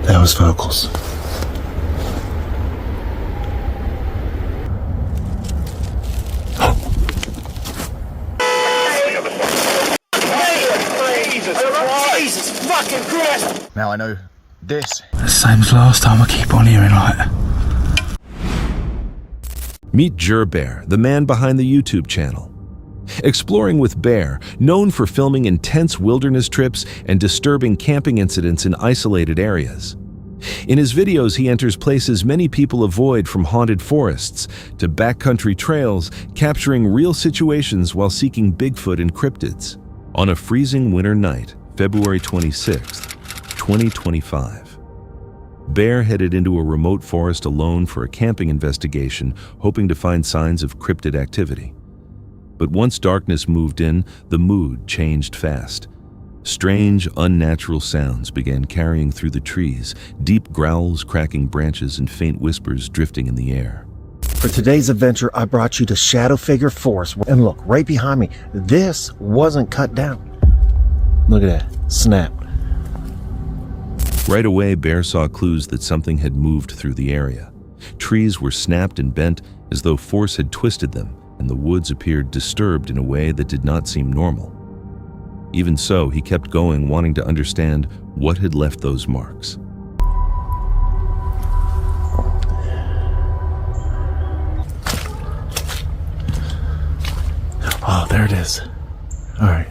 That was vocals. Jesus fucking Christ! Now I know this. The same as last time, I keep on hearing like. Meet Jur Bear, the man behind the YouTube channel. Exploring with Bear, known for filming intense wilderness trips and disturbing camping incidents in isolated areas. In his videos, he enters places many people avoid, from haunted forests to backcountry trails, capturing real situations while seeking Bigfoot and cryptids. On a freezing winter night, February 26, 2025, Bear headed into a remote forest alone for a camping investigation, hoping to find signs of cryptid activity. But once darkness moved in, the mood changed fast. Strange, unnatural sounds began carrying through the trees, deep growls cracking branches and faint whispers drifting in the air. For today's adventure, I brought you to Shadow Figure Forest. And look, right behind me, this wasn't cut down. Look at that, snap. Right away, Bear saw clues that something had moved through the area. Trees were snapped and bent as though force had twisted them, and the woods appeared disturbed in a way that did not seem normal. Even so, he kept going, wanting to understand what had left those marks. Oh, there it is. All right,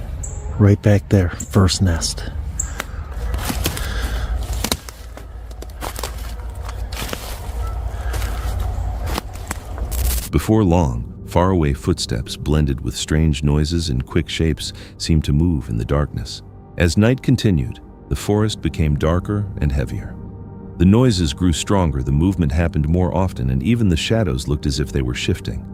right back there, first nest. Before long, faraway footsteps blended with strange noises and quick shapes seemed to move in the darkness. As night continued, the forest became darker and heavier. The noises grew stronger, the movement happened more often, and even the shadows looked as if they were shifting.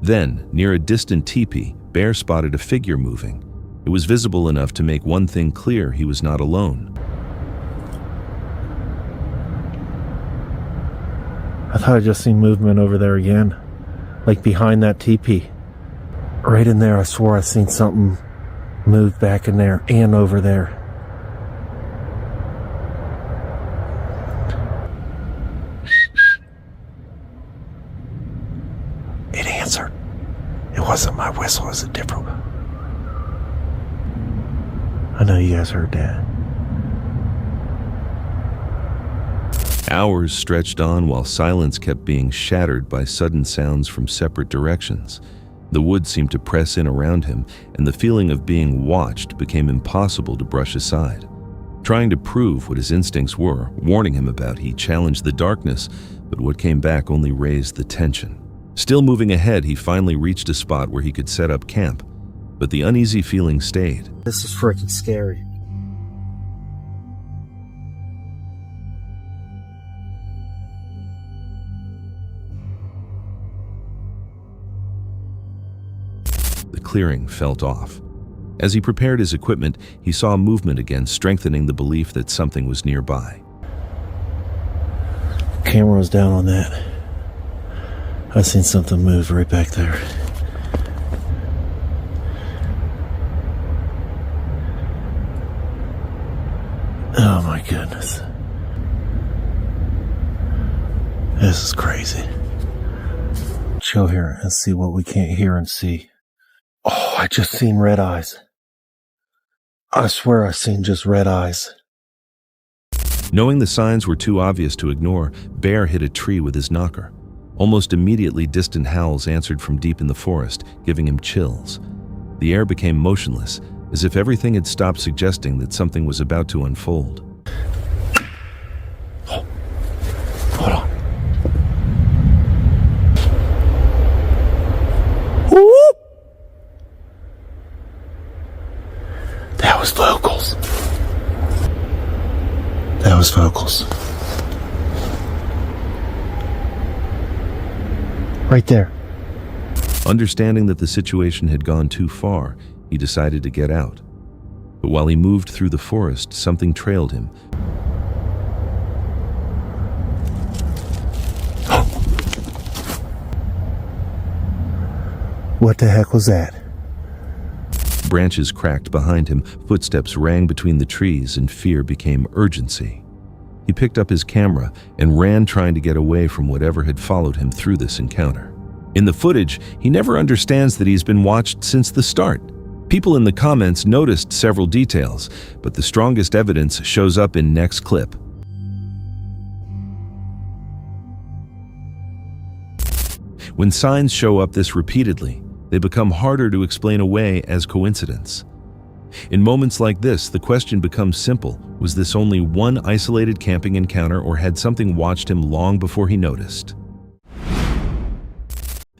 Then, near a distant teepee, Bear spotted a figure moving. It was visible enough to make one thing clear: he was not alone. I thought I just seen movement over there again. Like behind that teepee. Right in there, I swore I seen something move back in there and over there. It answered. It wasn't my whistle, it was a different one. I know you guys heard that. Hours stretched on while silence kept being shattered by sudden sounds from separate directions. The woods seemed to press in around him, and the feeling of being watched became impossible to brush aside. Trying to prove what his instincts were, warning him about, he challenged the darkness, but what came back only raised the tension. Still moving ahead, he finally reached a spot where he could set up camp, but the uneasy feeling stayed. This is freaking scary. The clearing felt off. As he prepared his equipment, he saw movement again, strengthening the belief that something was nearby. Camera was down on that. I seen something move right back there. Oh my goodness. This is crazy. Chill here and see what we can't hear and see. Oh, I just seen red eyes. I swear I seen just red eyes. Knowing the signs were too obvious to ignore, Bear hit a tree with his knocker. Almost immediately, distant howls answered from deep in the forest, giving him chills. The air became motionless, as if everything had stopped, suggesting that something was about to unfold. Oh, hold on. Whoop! That was vocals. That was vocals. Right there. Understanding that the situation had gone too far, he decided to get out. But while he moved through the forest, something trailed him. What the heck was that? Branches cracked behind him, footsteps rang between the trees, and fear became urgency. He picked up his camera and ran, trying to get away from whatever had followed him through this encounter. In the footage, he never understands that he's been watched since the start. People in the comments noticed several details, but the strongest evidence shows up in next clip. When signs show up this repeatedly, they become harder to explain away as coincidence. In moments like this, the question becomes simple. Was this only one isolated camping encounter, or had something watched him long before he noticed?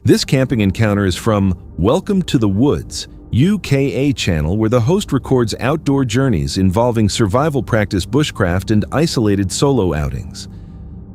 This camping encounter is from Welcome to the Woods, UKA channel, where the host records outdoor journeys involving survival practice, bushcraft, and isolated solo outings.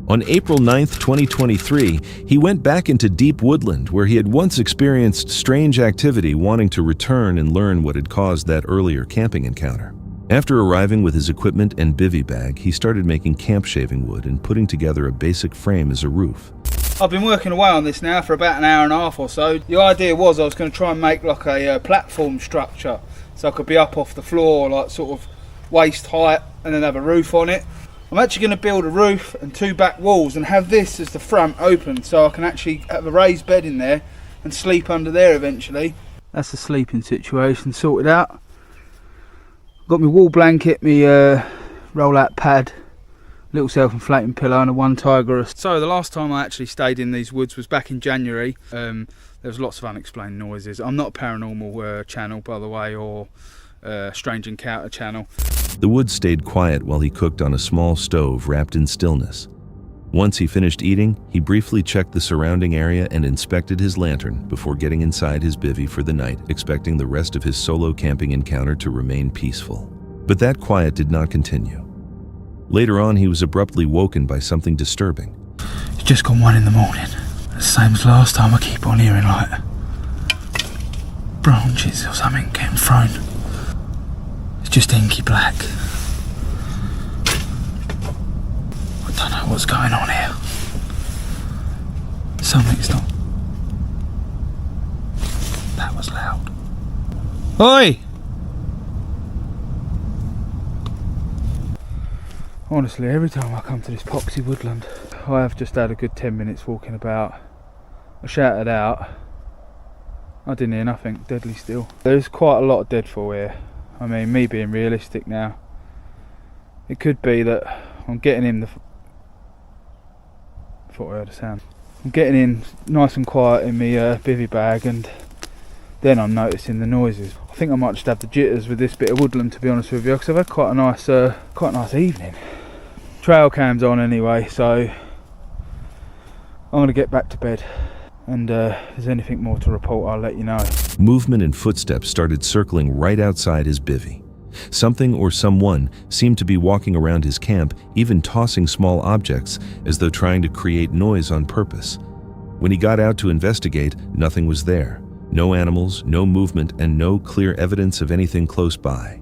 On April 9, 2023, he went back into deep woodland where he had once experienced strange activity, wanting to return and learn what had caused that earlier camping encounter. After arriving with his equipment and bivvy bag, he started making camp shaving wood and putting together a basic frame as a roof. I've been working away on this now for about an hour and a half or so. The idea was I was going to try and make like a platform structure so I could be up off the floor, like sort of waist height, and then have a roof on it. I'm actually going to build a roof and two back walls and have this as the front open, so I can actually have a raised bed in there and sleep under there eventually. That's the sleeping situation sorted out. Got my wall blanket, my roll-out pad, little self-inflating pillow, and a one tiger. So the last time I actually stayed in these woods was back in January. There was lots of unexplained noises. I'm not a paranormal channel, by the way, or strange encounter channel. The woods stayed quiet while he cooked on a small stove wrapped in stillness. Once he finished eating, he briefly checked the surrounding area and inspected his lantern before getting inside his bivvy for the night, expecting the rest of his solo camping encounter to remain peaceful. But that quiet did not continue. Later on, he was abruptly woken by something disturbing. It's just gone 1 in the morning. The same as last time. I keep on hearing like branches or something getting thrown. It's just inky black. I don't know what's going on here. Something's not. That was loud. Oi! Honestly, every time I come to this poxy woodland, I have just had a good 10 minutes walking about. I shouted out. I didn't hear nothing, deadly still. There's quite a lot of deadfall here. I mean, me being realistic now, it could be that I'm getting in I thought I heard a sound. I'm getting in nice and quiet in my bivvy bag, and then I'm noticing the noises. I think I might just have the jitters with this bit of woodland, to be honest with you, because I've had quite a nice evening. Trail cam's on anyway, so I'm going to get back to bed, and if there's anything more to report, I'll let you know. Movement and footsteps started circling right outside his bivvy. Something or someone seemed to be walking around his camp, even tossing small objects as though trying to create noise on purpose. When he got out to investigate, nothing was there. No animals, no movement, and no clear evidence of anything close by.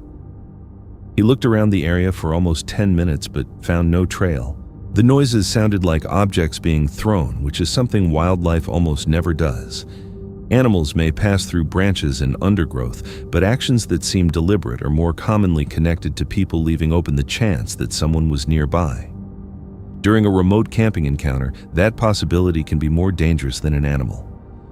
He looked around the area for almost 10 minutes but found no trail. The noises sounded like objects being thrown, which is something wildlife almost never does. Animals may pass through branches and undergrowth, but actions that seem deliberate are more commonly connected to people leaving open the chance that someone was nearby. During a remote camping encounter, that possibility can be more dangerous than an animal.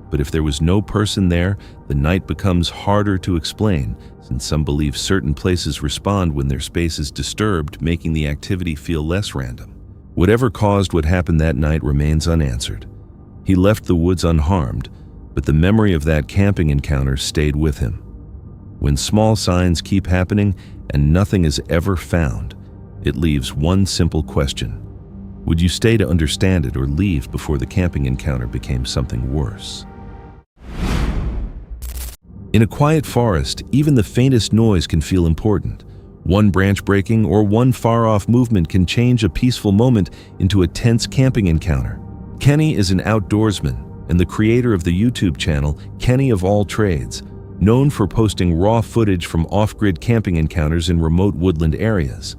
But if there was no person there, the night becomes harder to explain, since some believe certain places respond when their space is disturbed, making the activity feel less random. Whatever caused what happened that night remains unanswered. He left the woods unharmed, but the memory of that camping encounter stayed with him. When small signs keep happening and nothing is ever found, it leaves one simple question. Would you stay to understand it or leave before the camping encounter became something worse? In a quiet forest, even the faintest noise can feel important. One branch breaking or one far-off movement can change a peaceful moment into a tense camping encounter. Kenny is an outdoorsman and the creator of the YouTube channel Kenny of All Trades, known for posting raw footage from off-grid camping encounters in remote woodland areas.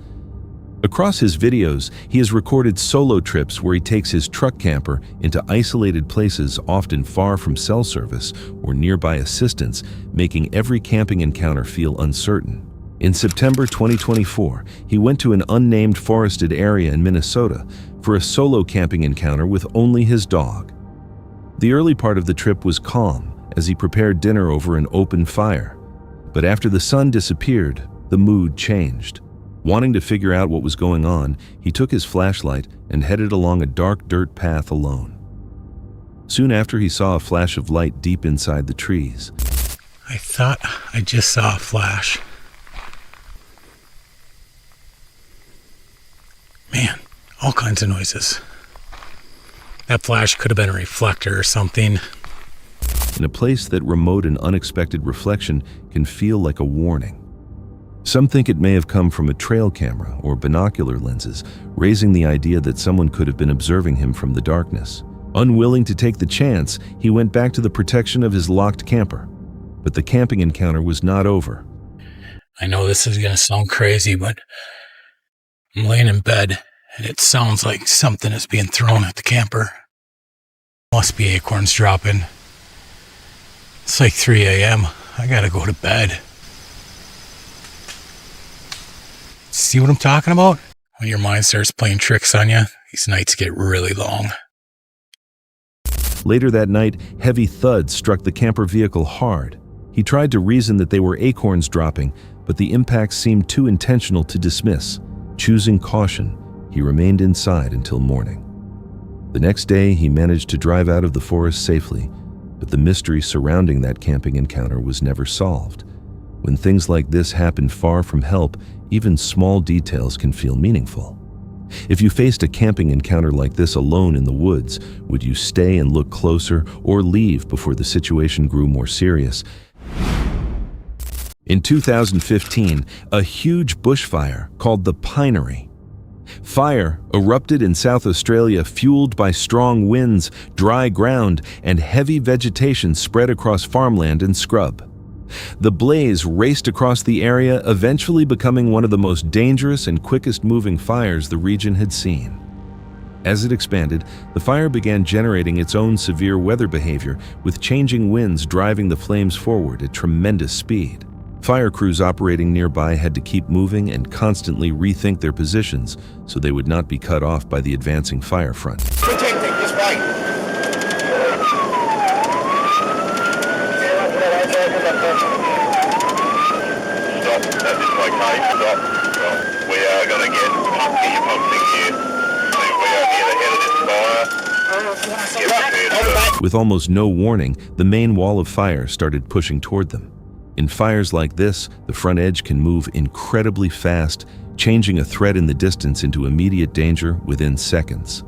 Across his videos, he has recorded solo trips where he takes his truck camper into isolated places often far from cell service or nearby assistance, making every camping encounter feel uncertain. In September 2024, he went to an unnamed forested area in Minnesota for a solo camping encounter with only his dog. The early part of the trip was calm as he prepared dinner over an open fire. But after the sun disappeared, the mood changed. Wanting to figure out what was going on, he took his flashlight and headed along a dark dirt path alone. Soon after, he saw a flash of light deep inside the trees. I thought I just saw a flash. Man, all kinds of noises. That flash could have been a reflector or something. In a place that remote and unexpected reflection can feel like a warning. Some think it may have come from a trail camera or binocular lenses, raising the idea that someone could have been observing him from the darkness. Unwilling to take the chance, he went back to the protection of his locked camper. But the camping encounter was not over. I know this is going to sound crazy, but I'm laying in bed and it sounds like something is being thrown at the camper. Must be acorns dropping. It's like 3 a.m. I gotta go to bed. See what I'm talking about? When your mind starts playing tricks on you, these nights get really long. Later that night, heavy thuds struck the camper vehicle hard. He tried to reason that they were acorns dropping, but the impacts seemed too intentional to dismiss. Choosing caution, he remained inside until morning. The next day, he managed to drive out of the forest safely, but the mystery surrounding that camping encounter was never solved. When things like this happen far from help, even small details can feel meaningful. If you faced a camping encounter like this alone in the woods, would you stay and look closer or leave before the situation grew more serious? In 2015, a huge bushfire called the Pinery. Fire erupted in South Australia, fueled by strong winds, dry ground, and heavy vegetation spread across farmland and scrub. The blaze raced across the area, eventually becoming one of the most dangerous and quickest moving fires the region had seen. As it expanded, the fire began generating its own severe weather behavior, with changing winds driving the flames forward at tremendous speed. Fire crews operating nearby had to keep moving and constantly rethink their positions so they would not be cut off by the advancing fire front. Protecting this way. Stop at this location. Stop. We are going to get pumping here. We are near the head of this fire. Get up here. With almost no warning, the main wall of fire started pushing toward them. In fires like this, the front edge can move incredibly fast, changing a threat in the distance into immediate danger within seconds.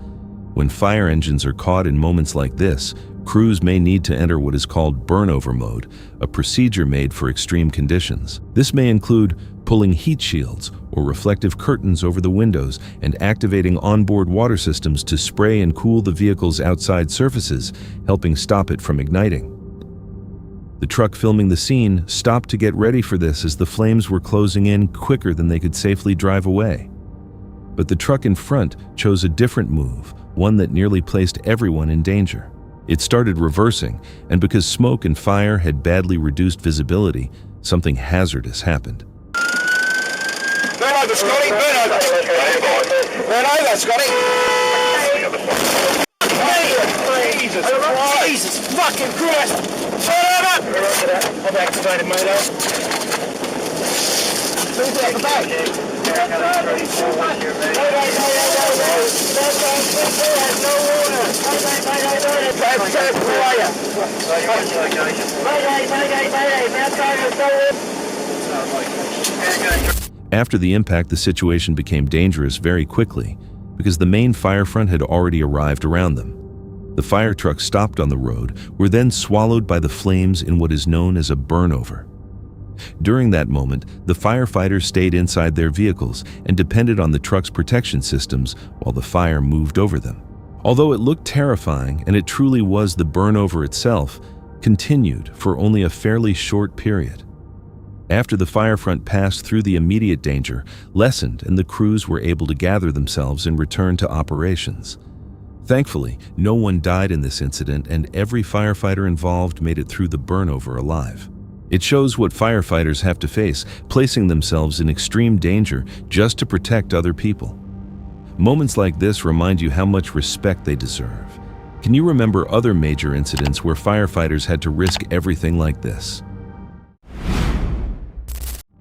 When fire engines are caught in moments like this, crews may need to enter what is called burnover mode, a procedure made for extreme conditions. This may include pulling heat shields or reflective curtains over the windows and activating onboard water systems to spray and cool the vehicle's outside surfaces, helping stop it from igniting. The truck filming the scene stopped to get ready for this as the flames were closing in quicker than they could safely drive away. But the truck in front chose a different move, one that nearly placed everyone in danger. It started reversing, and because smoke and fire had badly reduced visibility, something hazardous happened. Burn over, Scotty! Burn over! Burn over, Scotty! Jesus fucking Christ! Turn over! I've activated motor. Move out the back. After the impact, the situation became dangerous very quickly because the main fire front had already arrived around them. The fire trucks stopped on the road, were then swallowed by the flames in what is known as a burnover. During that moment, the firefighters stayed inside their vehicles and depended on the truck's protection systems while the fire moved over them. Although it looked terrifying, and it truly was, the burnover itself continued for only a fairly short period. After the fire front passed through, the immediate danger lessened and the crews were able to gather themselves and return to operations. Thankfully, no one died in this incident and every firefighter involved made it through the burnover alive. It shows what firefighters have to face, placing themselves in extreme danger just to protect other people. Moments like this remind you how much respect they deserve. Can you remember other major incidents where firefighters had to risk everything like this?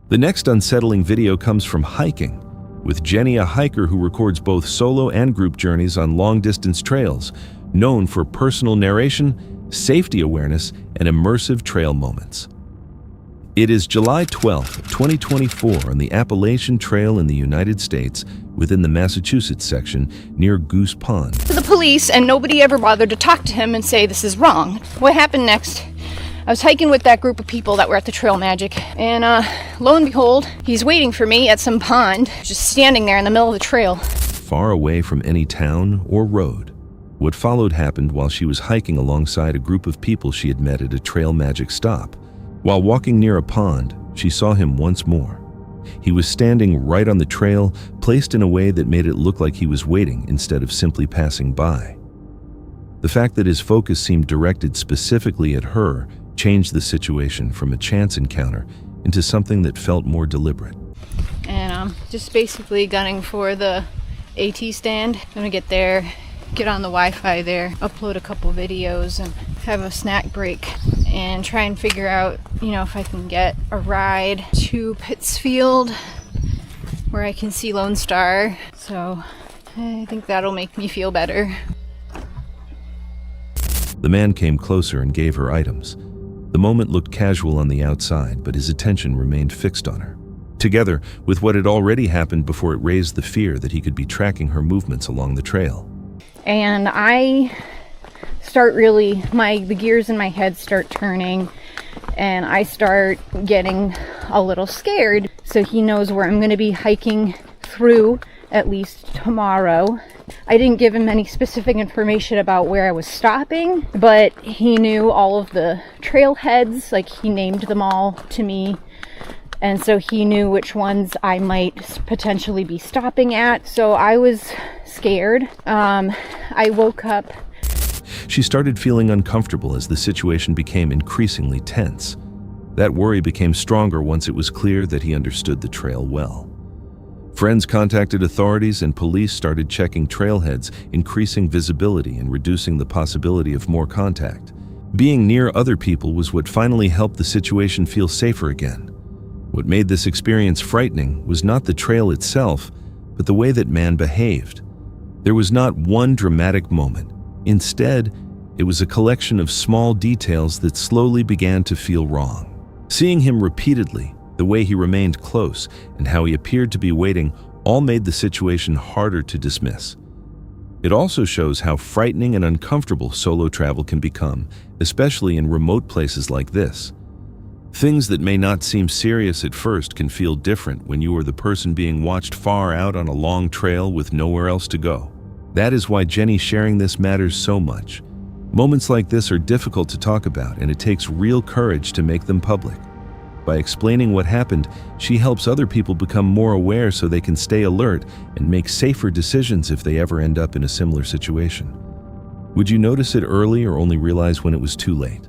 The next unsettling video comes from hiking, with Jenny, a hiker who records both solo and group journeys on long-distance trails, known for personal narration, safety awareness, and immersive trail moments. It is July 12, 2024 on the Appalachian Trail in the United States, within the Massachusetts section near Goose Pond. The police, and nobody ever bothered to talk to him and say this is wrong. What happened next? I was hiking with that group of people that were at the Trail Magic, and lo and behold, he's waiting for me at some pond, just standing there in the middle of the trail. Far away from any town or road. What followed happened while she was hiking alongside a group of people she had met at a Trail Magic stop. While walking near a pond, she saw him once more. He was standing right on the trail, placed in a way that made it look like he was waiting instead of simply passing by. The fact that his focus seemed directed specifically at her changed the situation from a chance encounter into something that felt more deliberate. And I'm just basically gunning for the AT stand. I'm gonna get there, get on the Wi-Fi there, upload a couple videos, and have a snack break, and try and figure out, if I can get a ride to Pittsfield where I can see Lone Star. So I think that'll make me feel better. The man came closer and gave her items. The moment looked casual on the outside, but his attention remained fixed on her. Together with what had already happened before it raised the fear that he could be tracking her movements along the trail. And I start the gears in my head start turning, and I start getting a little scared. So he knows where I'm going to be hiking through, at least tomorrow. I didn't give him any specific information about where I was stopping, but he knew all of the trailheads, like he named them all to me. And so he knew which ones I might potentially be stopping at. So I was scared. I woke up. She started feeling uncomfortable as the situation became increasingly tense. That worry became stronger once it was clear that he understood the trail well. Friends contacted authorities and police started checking trailheads, increasing visibility and reducing the possibility of more contact. Being near other people was what finally helped the situation feel safer again. What made this experience frightening was not the trail itself, but the way that man behaved. There was not one dramatic moment. Instead, it was a collection of small details that slowly began to feel wrong. Seeing him repeatedly, the way he remained close, and how he appeared to be waiting all made the situation harder to dismiss. It also shows how frightening and uncomfortable solo travel can become, especially in remote places like this. Things that may not seem serious at first can feel different when you are the person being watched far out on a long trail with nowhere else to go. That is why Jenny sharing this matters so much. Moments like this are difficult to talk about, and it takes real courage to make them public. By explaining what happened, she helps other people become more aware so they can stay alert and make safer decisions if they ever end up in a similar situation. Would you notice it early or only realize when it was too late?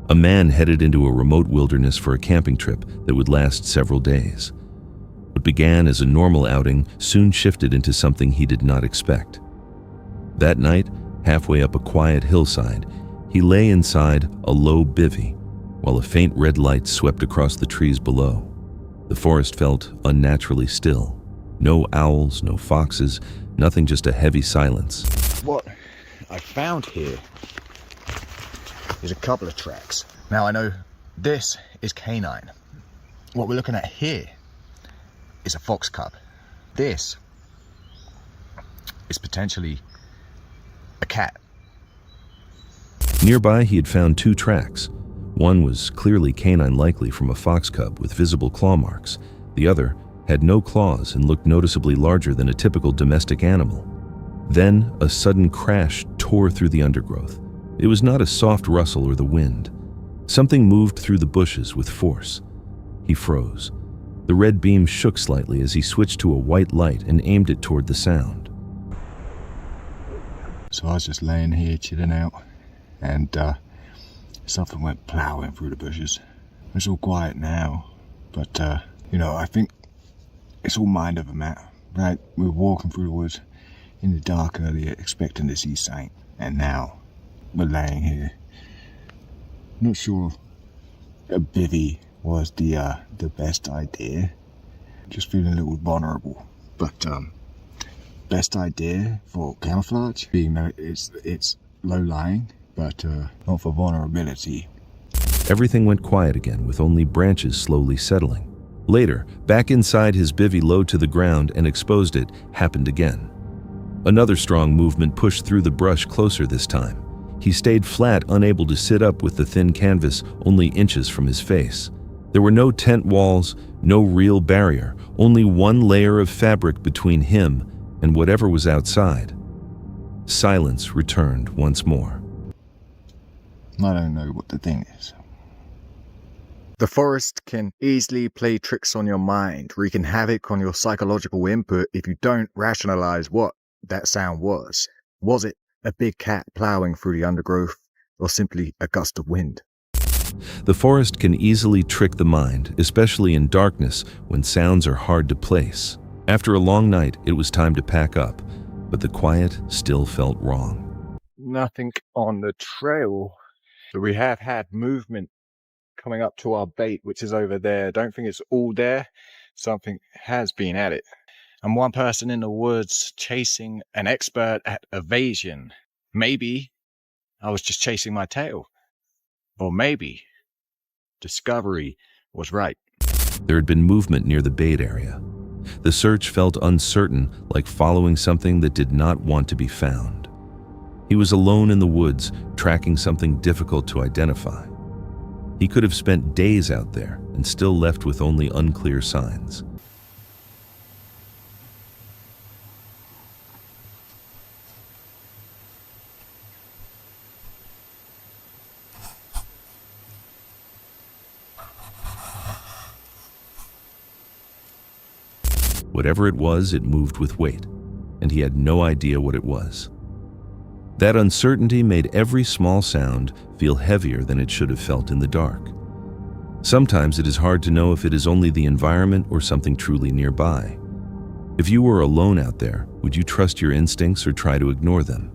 A man headed into a remote wilderness for a camping trip that would last several days. What began as a normal outing soon shifted into something he did not expect. That night, halfway up a quiet hillside, he lay inside a low bivvy, while a faint red light swept across the trees below. The forest felt unnaturally still. No owls, no foxes, nothing, just a heavy silence. What I found here is a couple of tracks. Now I know this is canine. What we're looking at here is a fox cub. This is potentially a cat. Nearby, he had found two tracks. One was clearly canine, likely from a fox cub with visible claw marks. The other had no claws and looked noticeably larger than a typical domestic animal. Then a sudden crash tore through the undergrowth. It was not a soft rustle or the wind. Something moved through the bushes with force. He froze. The red beam shook slightly as he switched to a white light and aimed it toward the sound. So I was just laying here chilling out, and something went plowing through the bushes. It's all quiet now, but I think it's all mind over matter, right? We were walking through the woods in the dark earlier, expecting to see Saint, and now we're laying here. Not sure a bivvy was the best idea. Just feeling a little vulnerable, but best idea for camouflage, being that it's low lying, but not for vulnerability. Everything went quiet again, with only branches slowly settling. Later, back inside his bivvy low to the ground and exposed it, happened again. Another strong movement pushed through the brush closer this time. He stayed flat, unable to sit up with the thin canvas only inches from his face. There were no tent walls, no real barrier, only one layer of fabric between him and whatever was outside. Silence returned once more. I don't know what the thing is. The forest can easily play tricks on your mind, wreaking havoc on your psychological input if you don't rationalize what that sound was. Was it a big cat plowing through the undergrowth, or simply a gust of wind? The forest can easily trick the mind, especially in darkness when sounds are hard to place. After a long night, it was time to pack up, but the quiet still felt wrong. Nothing on the trail. So we have had movement coming up to our bait, which is over there. Don't think it's all there. Something has been at it. And one person in the woods chasing an expert at evasion. Maybe I was just chasing my tail. Or maybe discovery was right. There had been movement near the bait area. The search felt uncertain, like following something that did not want to be found. He was alone in the woods, tracking something difficult to identify. He could have spent days out there and still left with only unclear signs. Whatever it was, it moved with weight, and he had no idea what it was. That uncertainty made every small sound feel heavier than it should have felt in the dark. Sometimes it is hard to know if it is only the environment or something truly nearby. If you were alone out there, would you trust your instincts or try to ignore them?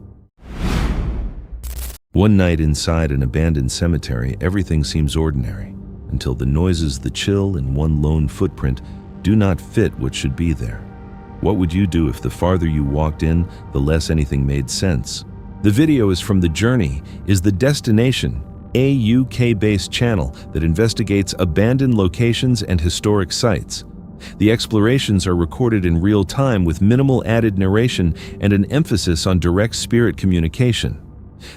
One night inside an abandoned cemetery, everything seems ordinary, until the noises, the chill, and one lone footprint do not fit what should be there. What would you do if the farther you walked in, the less anything made sense? The video is from The Journey is the Destination, a UK-based channel that investigates abandoned locations and historic sites. The explorations are recorded in real time with minimal added narration and an emphasis on direct spirit communication.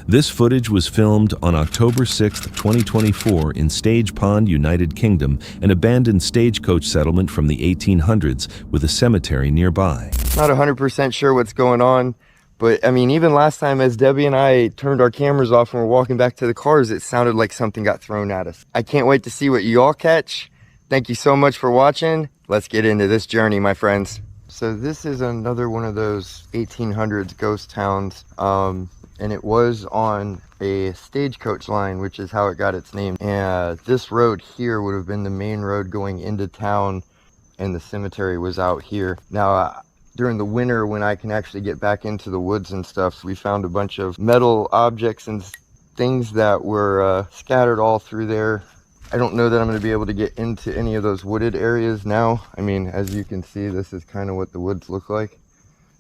This footage was filmed on October 6, 2024 in Stage Pond, United Kingdom, an abandoned stagecoach settlement from the 1800s with a cemetery nearby. Not 100% sure what's going on, but I mean, even last time as Debbie and I turned our cameras off and we're walking back to the cars, it sounded like something got thrown at us. I can't wait to see what you all catch. Thank you so much for watching. Let's get into this journey, my friends. So this is another one of those 1800s ghost towns. And it was on a stagecoach line, which is how it got its name. And this road here would have been the main road going into town, and the cemetery was out here. Now, during the winter, when I can actually get back into the woods and stuff, we found a bunch of metal objects and things that were scattered all through there. I don't know that I'm going to be able to get into any of those wooded areas now. I mean, as you can see, this is kind of what the woods look like,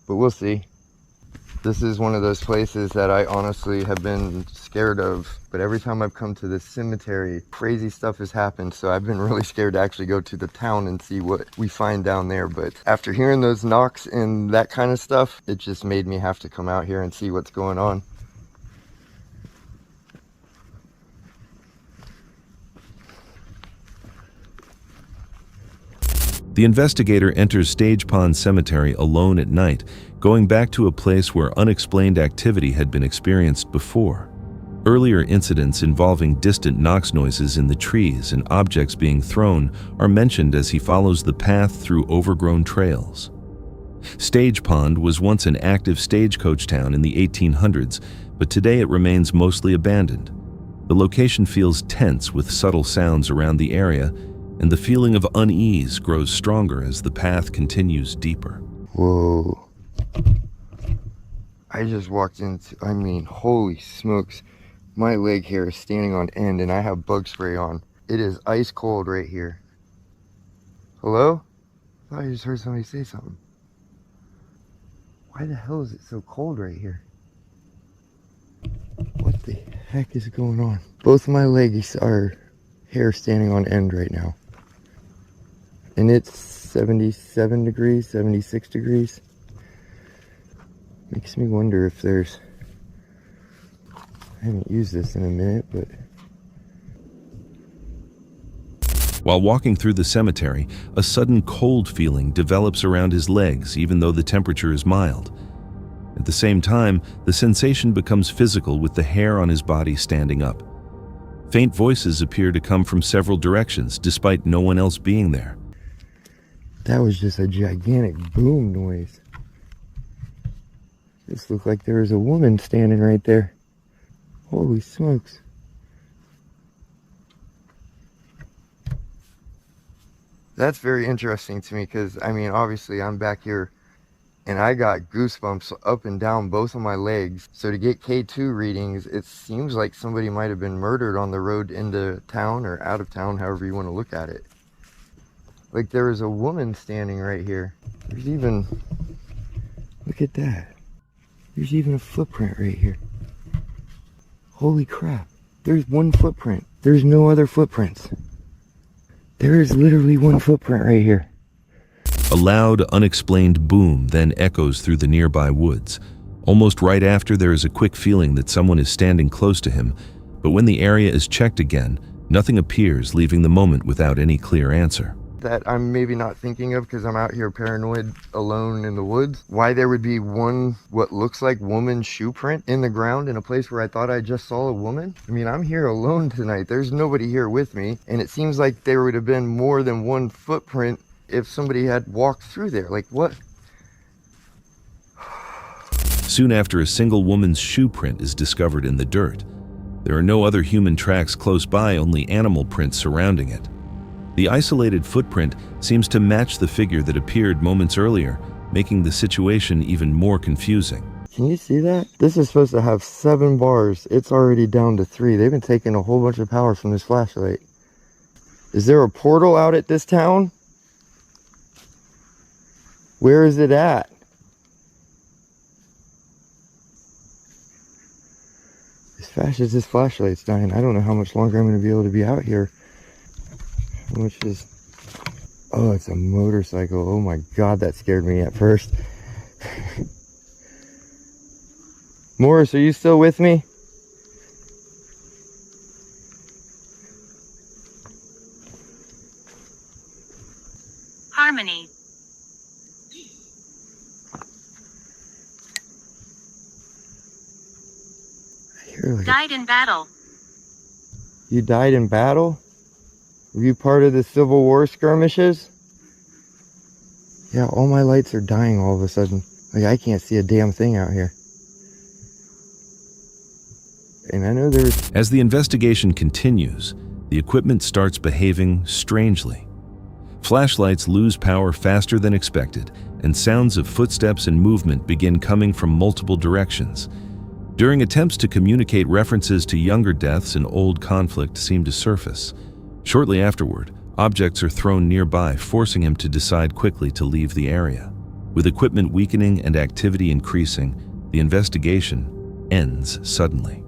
but we'll see. This is one of those places that I honestly have been scared of, but every time I've come to this cemetery, crazy stuff has happened, so I've been really scared to actually go to the town and see what we find down there. But after hearing those knocks and that kind of stuff, it just made me have to come out here and see what's going on. The investigator enters Stage Pond Cemetery alone at night, going back to a place where unexplained activity had been experienced before. Earlier incidents involving distant knocks noises in the trees and objects being thrown are mentioned as he follows the path through overgrown trails. Stage Pond was once an active stagecoach town in the 1800s, but today it remains mostly abandoned. The location feels tense with subtle sounds around the area, and the feeling of unease grows stronger as the path continues deeper. Whoa. I just walked into, I mean, holy smokes. My leg hair is standing on end and I have bug spray on. It is ice cold right here. Hello? I thought I just heard somebody say something. Why the hell is it so cold right here? What the heck is going on? Both of my legs are hair standing on end right now. And it's 77 degrees, 76 degrees. Makes me wonder if there's, I haven't used this in a minute, but. While walking through the cemetery, a sudden cold feeling develops around his legs even though the temperature is mild. At the same time, the sensation becomes physical with the hair on his body standing up. Faint voices appear to come from several directions despite no one else being there. That was just a gigantic boom noise. This looked like there was a woman standing right there. Holy smokes. That's very interesting to me because, I mean, obviously I'm back here and I got goosebumps up and down both of my legs. So to get K2 readings, it seems like somebody might have been murdered on the road into town or out of town, however you want to look at it. Like there was a woman standing right here. There's even, look at that. There's even a footprint right here. Holy crap. There's one footprint. There's no other footprints. There is literally one footprint right here. A loud, unexplained boom then echoes through the nearby woods. Almost right after, there is a quick feeling that someone is standing close to him, but when the area is checked again, nothing appears, leaving the moment without any clear answer. That I'm maybe not thinking of because I'm out here paranoid alone in the woods. Why there would be one what looks like woman's shoe print in the ground in a place where I thought I just saw a woman? I mean, I'm here alone tonight. There's nobody here with me, and it seems like there would have been more than one footprint if somebody had walked through there. Like what? Soon after, a single woman's shoe print is discovered in the dirt. There are no other human tracks close by, only animal prints surrounding it. The isolated footprint seems to match the figure that appeared moments earlier, making the situation even more confusing. Can you see that? This is supposed to have 7 bars. It's already down to 3. They've been taking a whole bunch of power from this flashlight. Is there a portal out at this town? Where is it at? As fast as this flashlight's dying, I don't know how much longer I'm going to be able to be out here. How much is... Oh, it's a motorcycle. Oh my god, that scared me at first. Morris, are you still with me? Harmony. I hear like... Died in battle. You died in battle? Were you part of the Civil War skirmishes? Yeah, all my lights are dying all of a sudden. Like, I can't see a damn thing out here. And I know there's... As the investigation continues, the equipment starts behaving strangely. Flashlights lose power faster than expected, and sounds of footsteps and movement begin coming from multiple directions. During attempts to communicate, references to younger deaths and old conflict seem to surface. Shortly afterward, objects are thrown nearby, forcing him to decide quickly to leave the area. With equipment weakening and activity increasing, the investigation ends suddenly.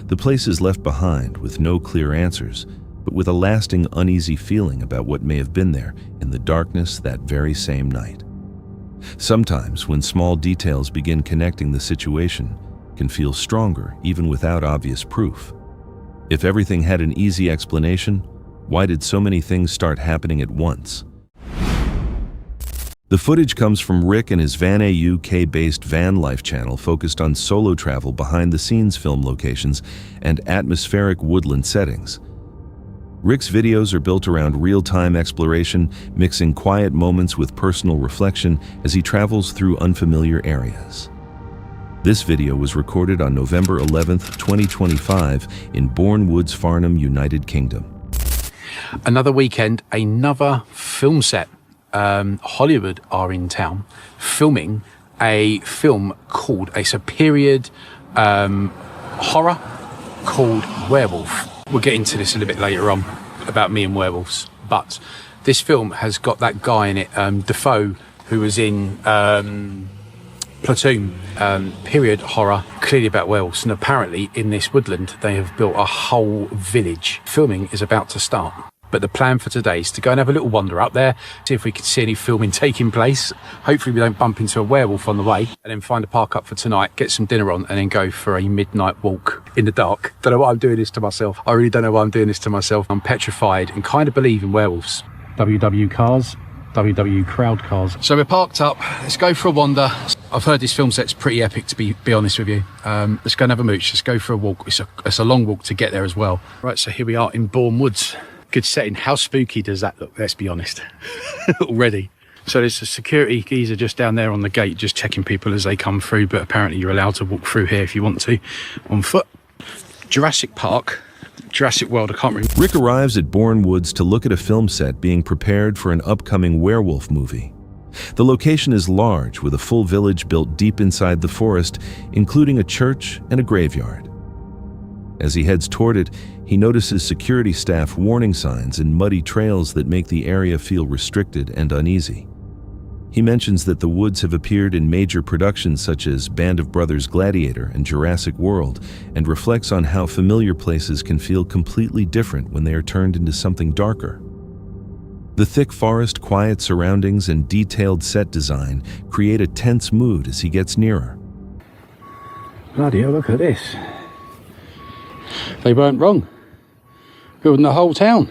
The place is left behind with no clear answers, but with a lasting uneasy feeling about what may have been there in the darkness that very same night. Sometimes, when small details begin connecting the situation, can feel stronger even without obvious proof. If everything had an easy explanation, why did so many things start happening at once? The footage comes from Rick and his Van UK-based van life channel focused on solo travel, behind-the-scenes film locations, and atmospheric woodland settings. Rick's videos are built around real-time exploration, mixing quiet moments with personal reflection as he travels through unfamiliar areas. This video was recorded on November 11th, 2025 in Bourne Woods, Farnham, United Kingdom. Another weekend, another film set. Hollywood are in town filming a film called, it's a period horror called Werewolf. We'll get into this a little bit later on about me and werewolves, but this film has got that guy in it, Defoe, who was in Platoon, period horror, clearly about werewolves, and apparently in this woodland they have built a whole village. Filming is about to start, but the plan for today is to go and have a little wander up there, see if we can see any filming taking place. Hopefully we don't bump into a werewolf on the way, and then find a park up for tonight, get some dinner on, and then go for a midnight walk in the dark. Don't know why I'm doing this to myself. I really don't know why I'm doing this to myself. I'm petrified and kind of believe in werewolves. WW cars, WW crowd cars. So we're parked up, let's go for a wander. I've heard this film set's pretty epic, to be honest with you. Let's go and have a mooch, let's go for a walk. It's a long walk to get there as well. Right, so here we are in Bourne Woods. Good setting. How spooky does that look? Let's be honest. Already. So there's a security geezer just down there on the gate, just checking people as they come through, but apparently you're allowed to walk through here if you want to, on foot. Jurassic Park, Jurassic World, I can't remember. Rick arrives at Bourne Woods to look at a film set being prepared for an upcoming werewolf movie. The location is large, with a full village built deep inside the forest, including a church and a graveyard. As he heads toward it, he notices security staff warning signs and muddy trails that make the area feel restricted and uneasy. He mentions that the woods have appeared in major productions such as Band of Brothers Gladiator and Jurassic World, and reflects on how familiar places can feel completely different when they are turned into something darker. The thick forest, quiet surroundings, and detailed set design create a tense mood as he gets nearer. Bloody hell, look at this. They weren't wrong. Building the whole town.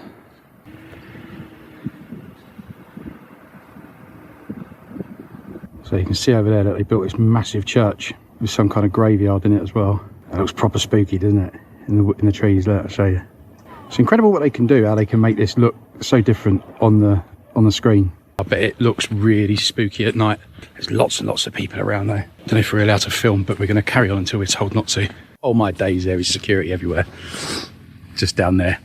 So you can see over there that they built this massive church with some kind of graveyard in it as well. It looks proper spooky, doesn't it? In the trees, let me show you. It's incredible what they can do, how they can make this look so different on the screen. I bet it looks really spooky at night. There's lots and lots of people around there. Don't know if we're allowed to film, but we're going to carry on until we're told not to. Oh my days, there is security everywhere. Just down there.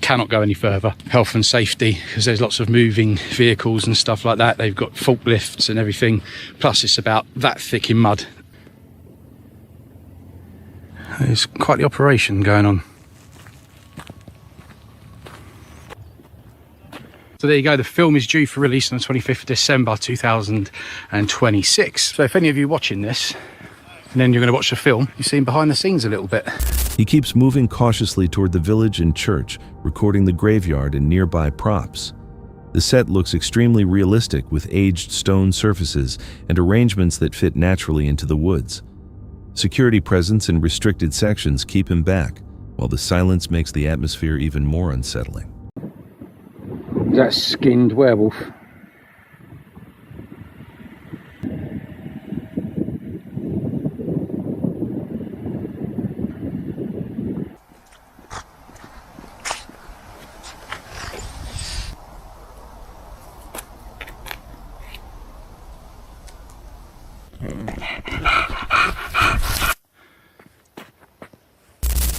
Cannot go any further. Health and safety, because there's lots of moving vehicles and stuff like that. They've got forklifts and everything. Plus it's about that thick in mud. There's quite the operation going on. So there you go, the film is due for release on the 25th of December 2026. So if any of you watching this, and then you're going to watch the film, you've seen behind the scenes a little bit. He keeps moving cautiously toward the village and church, recording the graveyard and nearby props. The set looks extremely realistic, with aged stone surfaces and arrangements that fit naturally into the woods. Security presence in restricted sections keep him back, while the silence makes the atmosphere even more unsettling. Is that skinned werewolf?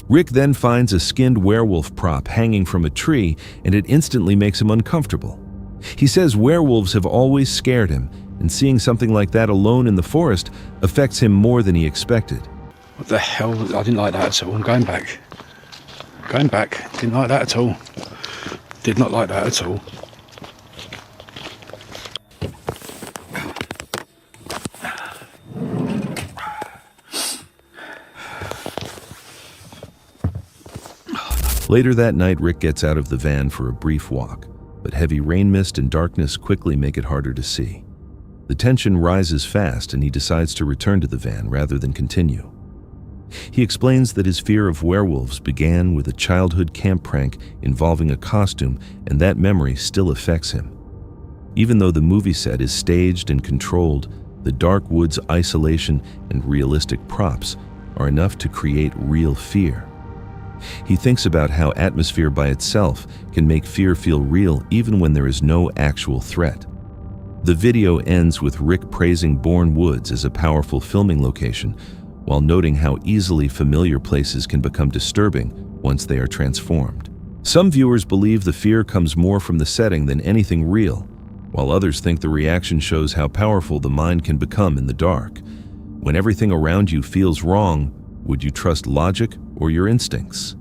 Rick then finds a skinned werewolf prop hanging from a tree, and it instantly makes him uncomfortable. He says werewolves have always scared him, and seeing something like that alone in the forest affects him more than he expected. What the hell? I didn't like that at all. I'm going back. Going back. Didn't like that at all. Did not like that at all. Later that night, Rick gets out of the van for a brief walk, but heavy rain mist and darkness quickly make it harder to see. The tension rises fast, and he decides to return to the van rather than continue. He explains that his fear of werewolves began with a childhood camp prank involving a costume, and that memory still affects him. Even though the movie set is staged and controlled, the dark woods' isolation and realistic props are enough to create real fear. He thinks about how atmosphere by itself can make fear feel real even when there is no actual threat. The video ends with Rick praising Bourne Woods as a powerful filming location, while noting how easily familiar places can become disturbing once they are transformed. Some viewers believe the fear comes more from the setting than anything real, while others think the reaction shows how powerful the mind can become in the dark. When everything around you feels wrong, would you trust logic or your instincts?